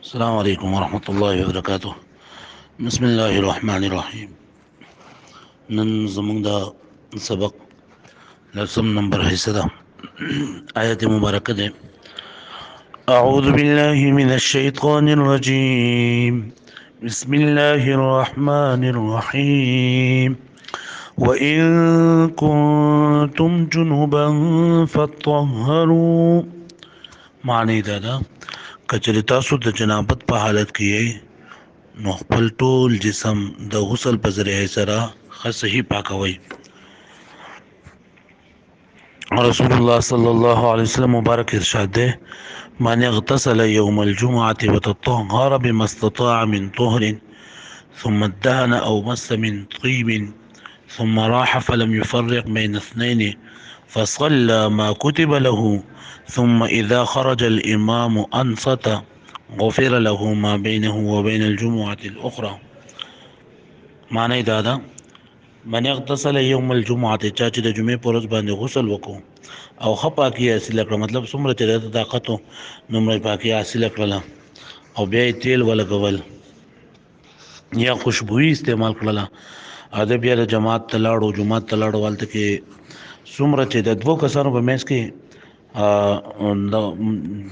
السلام عليكم ورحمة الله وبركاته. بسم الله الرحمن الرحيم. نن زمونږ د سبق لسم نمبر حصہ ده. آیت مبارکه ده: أعوذ بالله من الشيطان الرجيم. بسم الله الرحمن الرحيم. وإن كنتم جنبا فطهروا. معنی دا ده کچری تاسو د جنابت په حالت کې یې نو خپل ټول جسم د غسل په ذریعه سره صحیح پاکوي. رسول الله صلی الله علیه وسلم مبارک ارشاد ده: من اغتسل يوم الجمعة وتطهر بما استطاع من طهر ثم ادهن أو مس من طيب ثم راح فلم يفرق بين اثنين فصلى ما كتب له ثم إذا خرج الإمام أنصت غفر له ما بينه وبين الجمعة الأخرى. معنی دا ده من اغتسل يوم الجمعة چا چې د جمعې په ورځ باندې غسل وکړو او ښه پاکي حاصله کړه، مطلب څومره چې د طاقت و نومره پاکي حاصله کړله او بیا یې تیل ولګول یا خوشبويي استعمال کړله او د بیا د جماعت ته لاړو هلته کې څومره چې د دوو کسانو په منځ کې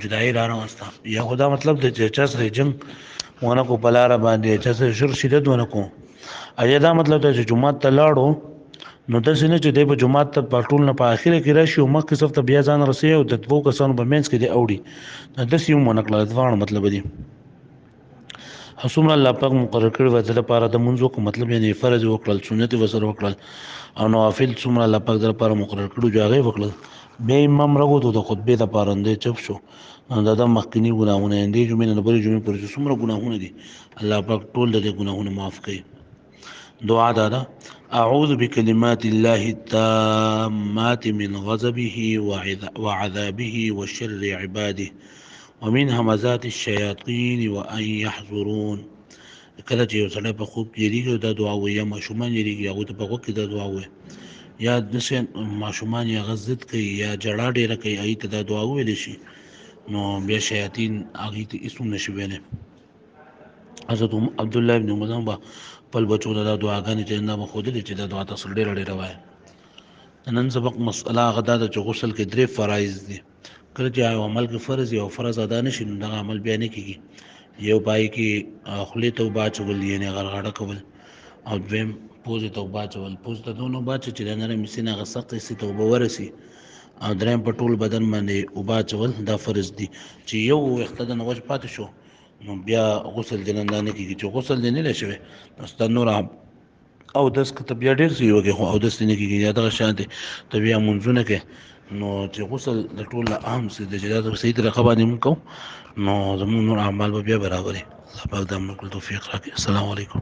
جدایي راوسته، یا خو دا مطلب د چا سره جنګ ونه کو په لاره باندې چا سره شر شدت ونه کو، ایا دا مطلب دا چې جماعت ته لاړو نو داسې نه چې دی په جماعت ته په ټول نه په اخره کې راشي او مخکې صف ته بیا ځان رسوي او د دوو کسانو په منځ کې دی اوړي، داسې هم ونه کړله. دواړه مطلب دی څومره الله پاک مقرر کړي وه د لپاره د منځ وکړو، مطلب یعنې فرض وکړل، سنت یې ورسره وکړل او نوافل څومره الله پاک د لپاره مقرر کړي جو هغه یې وکړل. بیا امام راغوتو د خطبې دپاره دی چپ شو، دا د مخکیني ګناهونه دې جمعې نه د بلې جمعې پورې چې څومره ګناهونه دي الله پاک ټول د دې ګناهونه معاف کړي. دعا دا ده: أعوذ بكلمات الله التامات من غضبه وعذابه وشر عباده ومن همزات الشياطين وأن يحضرون. کله چې یو سړی په خوب کې یریږي دا دعا وایي، یا ماشومان یریږي هغوی ته په غوږ کې دا دعا وایي، یا داسې ماشومان یې هغه ضد کوي یا جړا ډېره کوي هغوی ته دا دعا وویلی شي نو بیا شیاطین هغوی ته هېڅ هم نشي ویلی. حضرت عبدالله ابن عمر به خپل بچو ته دا دعاګانې چې دا به ښودلې چې دا دعا تاسو ډېره ډېره وایه. د نن سبق مسله هغه دا ده چې غسل کې 3 فرایض دي. کله چې یو عمل کې فرض یو فرض ادا نه شي نو دغه عمل بیا نه کېږي. یو پای کې خولې ته اوبه اچول یعنې غرغاړه کول، او دویم پوزې ته اوبه اچول، پوزې ته دونه اوبه اچوي چې د نرم حصې نه هغه سخت حصې ته اوبه ورسي، او دریم په ټول بدن باندې اوبه اچول دا فرض دي. چې یو ویښته د نه وچ پاتې شو نو بیا غسل دې نه نه کېږي. چې غسل دې نه دی شوی نو ستا نور اودس که ته بیا ډېر څه یې وکړې خو اودس دې نه کېږي، یا دغه شان دی ته بیا مونځونه کوې نو چې غسل د ټول نه اهم څه دی چې دا د صحیح طریقه باندې مونږ کوو نو زمونږ نور اعمال به بیا برابر وي. الله پاک دا موږ ټول توفیق راکړي. السلام علیکم.